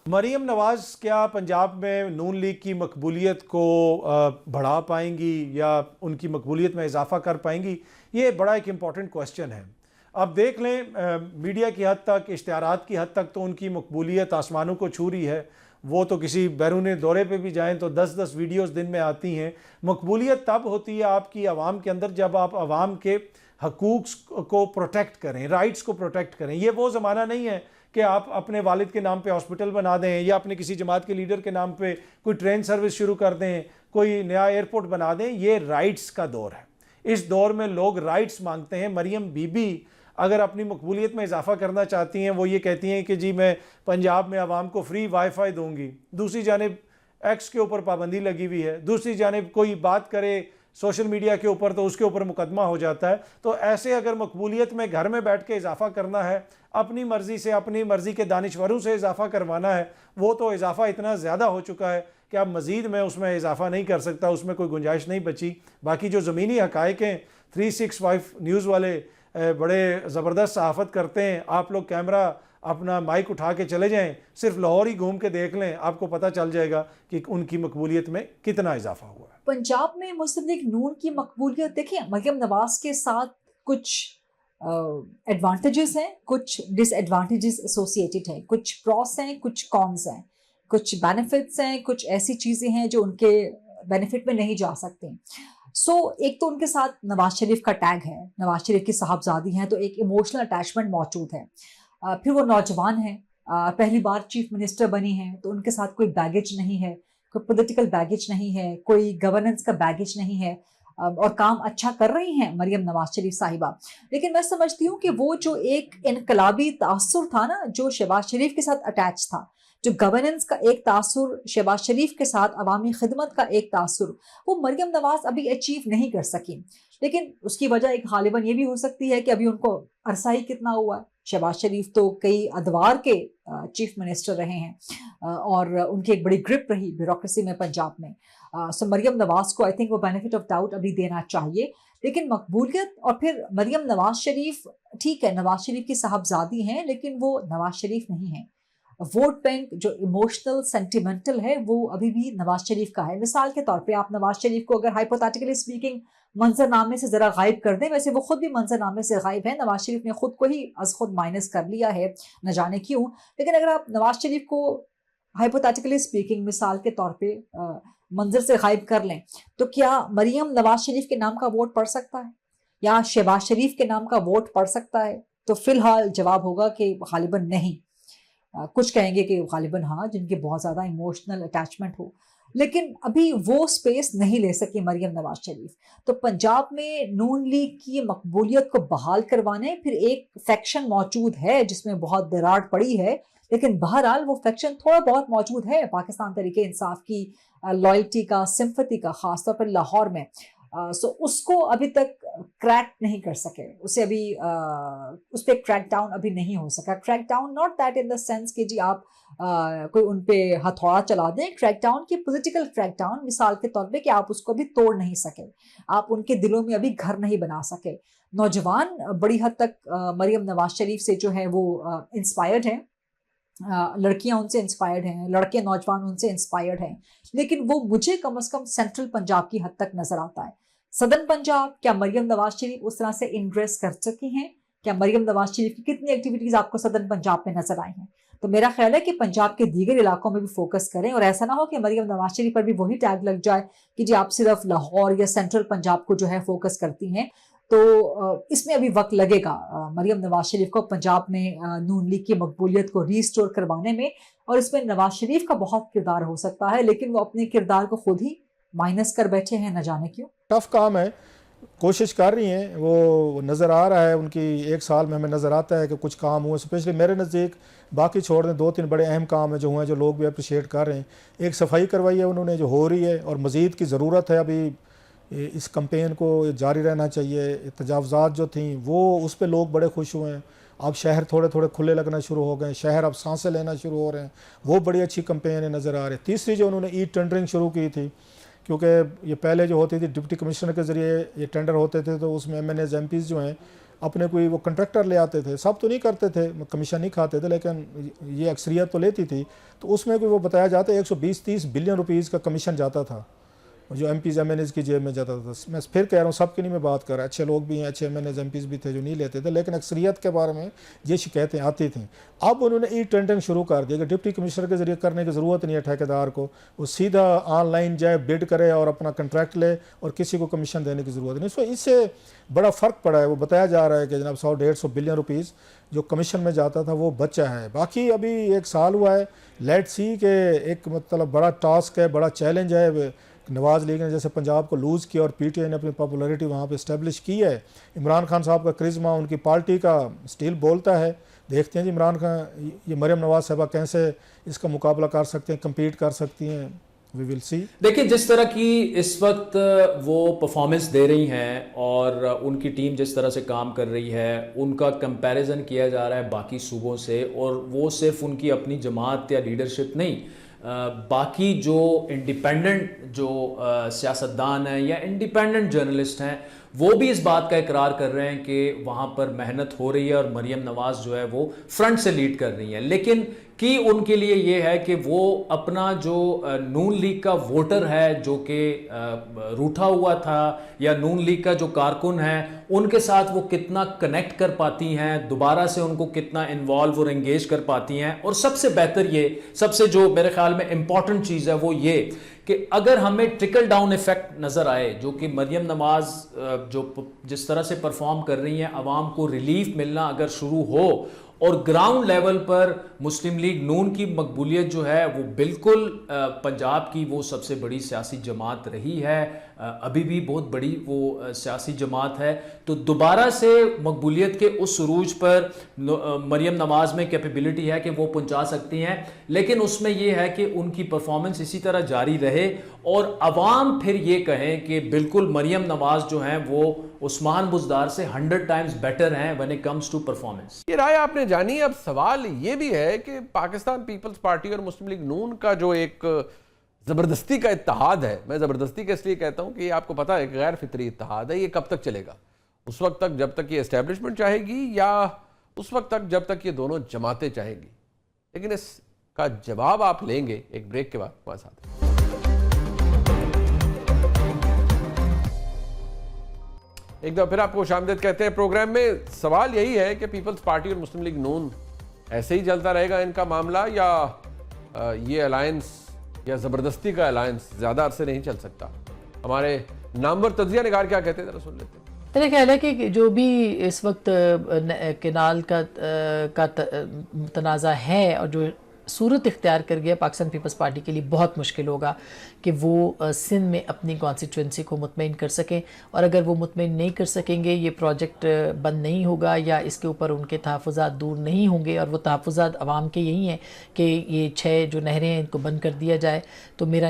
मरीम नवाज़ क्या पंजाब में नून लीग की मकबूलियत को बढ़ा पाएंगी या उनकी मकबूलियत में इजाफा कर पाएंगी? ये बड़ा एक इम्पॉर्टेंट क्वेश्चन है। अब देख लें मीडिया की हद तक, इश्तिहारात की हद तक तो उनकी मकबूलियत आसमानों को छू रही है। वो तो किसी बैरून दौरे पे भी जाएं तो 10-10 वीडियोस दिन में आती हैं। मकबूलियत तब होती है आपकी आवाम के अंदर जब आप आवाम के हकूक़ को प्रोटेक्ट करें, राइट्स को प्रोटेक्ट करें। ये वो ज़माना नहीं है कि आप अपने वालिद के नाम पे हॉस्पिटल बना दें या अपने किसी जमात के लीडर के नाम पे कोई ट्रेन सर्विस शुरू कर दें, कोई नया एयरपोर्ट बना दें। ये राइट्स का दौर है। इस दौर में लोग राइट्स मांगते हैं। मरियम बीबी अगर अपनी मकबूलियत में इजाफा करना चाहती हैं, वो ये कहती हैं कि जी मैं पंजाब में आवाम को फ्री वाईफाई दूंगी। दूसरी जानिब एक्स के ऊपर पाबंदी लगी हुई है, दूसरी जानिब कोई बात करे सोशल मीडिया के ऊपर तो उसके ऊपर मुकदमा हो जाता है। तो ऐसे अगर मकबूलियत में घर में बैठ के इजाफा करना है, अपनी मर्ज़ी से, अपनी मर्ज़ी के दानिश्वरों से इजाफा करवाना है, वो तो इजाफा इतना ज़्यादा हो चुका है कि अब मज़ीद मैं उसमें इजाफा नहीं कर सकता, उसमें कोई गुंजाइश नहीं बची। बाकी जो ज़मीनी हक़ाइक़ हैं, 365 न्यूज़ वाले बड़े ज़बरदस्त सहाफ़त करते हैं। आप लोग कैमरा अपना माइक उठा के चले जाएं, सिर्फ लाहौर ही घूम के देख लें, आपको पता चल जाएगा कि उनकी मकबूलियत में कितना इजाफा हुआ है। पंजाब में मुस्लिम लीग नून की मकबूलियत देखिए, मरियम नवाज के साथ कुछ एडवांटेजेस हैं, कुछ डिसएडवांटेजेस एसोसिएटेड हैं, कुछ प्रॉस हैं, कुछ कॉन्स हैं, कुछ बेनिफिट्स हैं, कुछ ऐसी चीज़ें हैं जो उनके बेनिफिट में नहीं जा सकती। एक तो उनके साथ नवाज शरीफ का टैग है, नवाज शरीफ की साहबजादी हैं, तो एक इमोशनल अटैचमेंट मौजूद है। फिर वो नौजवान हैं, पहली बार चीफ मिनिस्टर बनी हैं, तो उनके साथ कोई बैगेज नहीं है, कोई पॉलिटिकल बैगेज नहीं है, कोई गवर्नेंस का बैगेज नहीं है, और काम अच्छा कर रही हैं मरियम नवाज शरीफ साहिबा। लेकिन मैं समझती हूँ कि वो जो एक इनकलाबी तासुर था ना, जो शहबाज शरीफ के साथ अटैच था, जो गवर्नेंस का एक तासुर, शहबाज शरीफ के साथ अवामी खिदमत का एक तासुर, वो मरियम नवाज अभी अचीव नहीं कर सकी। लेकिन उसकी वजह एक गालिबन ये भी हो सकती है कि अभी उनको अरसा ही कितना हुआ है। शहबाज शरीफ तो कई अदवार के चीफ मिनिस्टर रहे हैं और उनकी एक बड़ी ग्रिप रही ब्यूरोक्रेसी में पंजाब में। सो मरियम नवाज को आई थिंक वो बेनिफिट ऑफ डाउट अभी देना चाहिए। लेकिन मकबूलियत और फिर मरियम नवाज शरीफ, ठीक है नवाज शरीफ की साहबजादी हैं, लेकिन वो नवाज शरीफ नहीं है। वोट बैंक जो इमोशनल सेंटिमेंटल है वो अभी भी नवाज शरीफ का है। मिसाल के तौर पे आप नवाज शरीफ को अगर हाइपोथेटिकली स्पीकिंग मंजरनामे से जरा गायब कर दें, वैसे वो खुद भी मंजरनामे से गायब है, नवाज शरीफ ने खुद को ही अज खुद माइनस कर लिया है, न जाने क्यों। लेकिन अगर आप नवाज शरीफ को हाइपोथेटिकली स्पीकिंग मिसाल के तौर पे मंजर से गायब कर लें, तो क्या मरियम नवाज शरीफ के नाम का वोट पड़ सकता है या शहबाज शरीफ के नाम का वोट पड़ सकता है? तो फिलहाल जवाब होगा कि गालिबन नहीं। कुछ कहेंगे कि गालिबन हाँ, जिनके बहुत ज़्यादा इमोशनल अटैचमेंट हो, लेकिन अभी वो स्पेस नहीं ले सकी मरियम नवाज शरीफ। तो पंजाब में नून लीग की मकबूलियत को बहाल करवाने, फिर एक फैक्शन मौजूद है जिसमें बहुत दरार पड़ी है, लेकिन बहरहाल वो फैक्शन थोड़ा बहुत मौजूद है पाकिस्तान तरीके इंसाफ की लॉयल्टी का, सिंपैथी का, खासतौर पर लाहौर में। उसको अभी तक क्रैक नहीं कर सके, उसे अभी उस पर क्रैक डाउन अभी नहीं हो सका। Crack down not that in the sense कि जी आप कोई उन पे हथौड़ा चला दें, क्रैक डाउन की पॉलिटिकल क्रैक डाउन मिसाल के तौर पे कि आप उसको अभी तोड़ नहीं सके, आप उनके दिलों में अभी घर नहीं बना सके। नौजवान बड़ी हद तक मरियम नवाज शरीफ से जो है वो इंस्पायर्ड हैं, लड़कियां उनसे इंस्पायर्ड हैं, लड़के नौजवान उनसे इंस्पायर्ड हैं, लेकिन वो मुझे कम से कम सेंट्रल पंजाब की हद तक नजर आता है। सदर्न पंजाब, क्या मरियम नवाज शरीफ उस तरह से इंग्रेस कर सकी हैं? क्या मरियम नवाज शरीफ की कितनी एक्टिविटीज आपको सदर्न पंजाब में नजर आई हैं? तो मेरा ख्याल है कि पंजाब के दीगर इलाकों में भी फोकस करें, और ऐसा ना हो कि मरियम नवाज शरीफ पर भी वही टैग लग जाए कि जी आप सिर्फ लाहौर या सेंट्रल पंजाब को जो है फोकस करती हैं। तो इसमें अभी वक्त लगेगा मरियम नवाज शरीफ को पंजाब में नून लीग की मकबूलियत को रीस्टोर करवाने में, और इसमें नवाज शरीफ का बहुत किरदार हो सकता है, लेकिन वो अपने किरदार को खुद ही माइनस कर बैठे हैं, न जाने क्यों। टफ काम है, कोशिश कर रही हैं, वो नज़र आ रहा है उनकी एक साल में हमें नज़र आता है कि कुछ काम हुए, स्पेशली मेरे नज़दीक। बाकी छोड़ दें, 2-3 बड़े अहम काम हैं जो हुए हैं, जो लोग भी अप्रिशिएट कर रहे हैं। एक सफाई करवाई है उन्होंने जो हो रही है, और मज़ीद की ज़रूरत है। अभी इस कैंपेन को जारी रहना चाहिए। तजावज़ात जो थी वो उस पर लोग बड़े खुश हुए हैं। अब शहर थोड़े थोड़े खुले लगना शुरू हो गए, शहर अब सांसें लेना शुरू हो रहे हैं, वो बड़ी अच्छी कैंपेन है, नज़र आ रही है। तीसरी जो उन्होंने ई टेंडरिंग शुरू की थी, क्योंकि ये पहले जो होती थी डिप्टी कमिश्नर के ज़रिए ये टेंडर होते थे, तो उसमें MNAs MPs जो हैं अपने कोई वो कंट्रैक्टर ले आते थे, सब तो नहीं करते थे, कमीशन नहीं खाते थे, लेकिन ये अक्सरियत तो लेती थी। तो उसमें कोई वो बताया जाता है 120-30 बिलियन रुपीज़ का कमीशन जाता था, जो MPs MNAs की जेब में जाता था। मैं फिर कह रहा हूँ, सब की नहीं मैं बात कर रहा, अच्छे लोग भी हैं, अच्छे MNAs MPs भी थे जो नहीं लेते थे, लेकिन अक्सरियत के बारे में ये शिकायतें आती थी। अब उन्होंने ई टेंडरिंग शुरू कर दिया कि डिप्टी कमिश्नर के ज़रिए करने की ज़रूरत नहीं है ठेकेदार को, वो सीधा ऑनलाइन जाए, बिड करे और अपना कंट्रैक्ट ले, और किसी को कमीशन देने की ज़रूरत नहीं। सो इससे बड़ा फ़र्क पड़ा है। वो बताया जा रहा है कि जनाब 100-150 बिलियन रुपीज़ जो कमीशन में जाता था वो बचा है। बाकी अभी 1 साल हुआ है, लेट्स सी के एक मतलब बड़ा टास्क है, बड़ा चैलेंज है। नवाज़ लीग ने जैसे पंजाब को लूज़ किया और PTI ने अपनी पॉपुलैरिटी वहाँ पे इस्टेब्लिश की है। इमरान खान साहब का करिश्मा उनकी पार्टी का स्टिल बोलता है। देखते हैं जी इमरान खान, ये मरियम नवाज़ साहबा कैसे इसका मुकाबला कर सकते हैं, कम्पीट कर सकती हैं, वी विल सी। देखिए, जिस तरह की इस वक्त वो परफॉर्मेंस दे रही हैं और उनकी टीम जिस तरह से काम कर रही है, उनका कंपैरिजन किया जा रहा है बाकी सूबों से, और वो सिर्फ उनकी अपनी जमात या लीडरशिप नहीं, बाकी जो इंडिपेंडेंट जो सियासतदान हैं या इंडिपेंडेंट जर्नलिस्ट हैं, वो भी इस बात का इकरार कर रहे हैं कि वहाँ पर मेहनत हो रही है और मरियम नवाज़ जो है वो फ्रंट से लीड कर रही हैं। लेकिन कि उनके लिए ये है कि वो अपना जो नून लीग का वोटर है जो कि रूठा हुआ था, या नून लीग का जो कारकुन है, उनके साथ वो कितना कनेक्ट कर पाती हैं, दोबारा से उनको कितना इन्वॉल्व और एंगेज कर पाती हैं। और सबसे बेहतर ये, सबसे जो मेरे ख्याल में इंपॉर्टेंट चीज़ है वो ये कि अगर हमें ट्रिकल डाउन इफेक्ट नज़र आए, जो कि मरियम नवाज़ जो जिस तरह से परफॉर्म कर रही हैं, आवाम को रिलीफ मिलना अगर शुरू हो और ग्राउंड लेवल पर मुस्लिम लीग नून की मकबूलियत जो है वो बिल्कुल पंजाब की वो सबसे बड़ी सियासी जमात रही है, अभी भी बहुत बड़ी वो सियासी जमात है, तो दोबारा से मकबूलियत के उस उरूज पर मरियम नवाज़ में कैपेबिलिटी है कि वो पहुंचा सकती हैं। लेकिन उसमें ये है कि उनकी परफॉर्मेंस इसी तरह जारी रहे और अवाम फिर ये कहें कि बिल्कुल मरियम नवाज़ जो हैं वो उस्मान बुज़दार से 100 टाइम्स बेटर हैं when it comes to performance. ये राय आपने जानी। अब सवाल ये भी है कि पाकिस्तान पीपल्स पार्टी और मुस्लिम लीग नून का जो एक ज़बरदस्ती का इत्तेहाद है, मैं ज़बरदस्ती का इसलिए कहता हूं कि ये आपको पता है एक गैर फितरी इत्तेहाद है, ये कब तक चलेगा? उस वक्त तक जब तक ये एस्टेब्लिशमेंट चाहेगी, या उस वक्त तक जब तक ये दोनों जमातें चाहेंगी? लेकिन इसका जवाब आप लेंगे एक ब्रेक के बाद। हमारे साथ एक दफा फिर आपको खुशामदीद कहते हैं प्रोग्राम में। सवाल यही है कि पीपल्स पार्टी और मुस्लिम लीग नून ऐसे ही चलता रहेगा इनका मामला, या ये अलायंस या ज़बरदस्ती का अलायंस ज़्यादा अरसे नहीं चल सकता? हमारे नामवर तज्जिया निगार क्या कहते हैं, ज़रा सुन लेते हैं। मेरा ख्याल है कि जो भी इस वक्त केनाल का तनाज़ा है और जो सूरत इख्तियार कर गया पाकिस्तान पीपल्स पार्टी के लिए, बहुत मुश्किल होगा कि वो सिंध में अपनी कॉन्स्टिट्यूंसी को मुतमईन कर सकें। और अगर वो मुतमईन नहीं कर सकेंगे, ये प्रोजेक्ट बंद नहीं होगा या इसके ऊपर उनके तहफ़्फ़ुज़ात दूर नहीं होंगे, और वो तहफ़्फ़ुज़ात अवाम के यही हैं कि ये 6 जो नहरें हैं इनको बंद कर दिया जाए। तो मेरा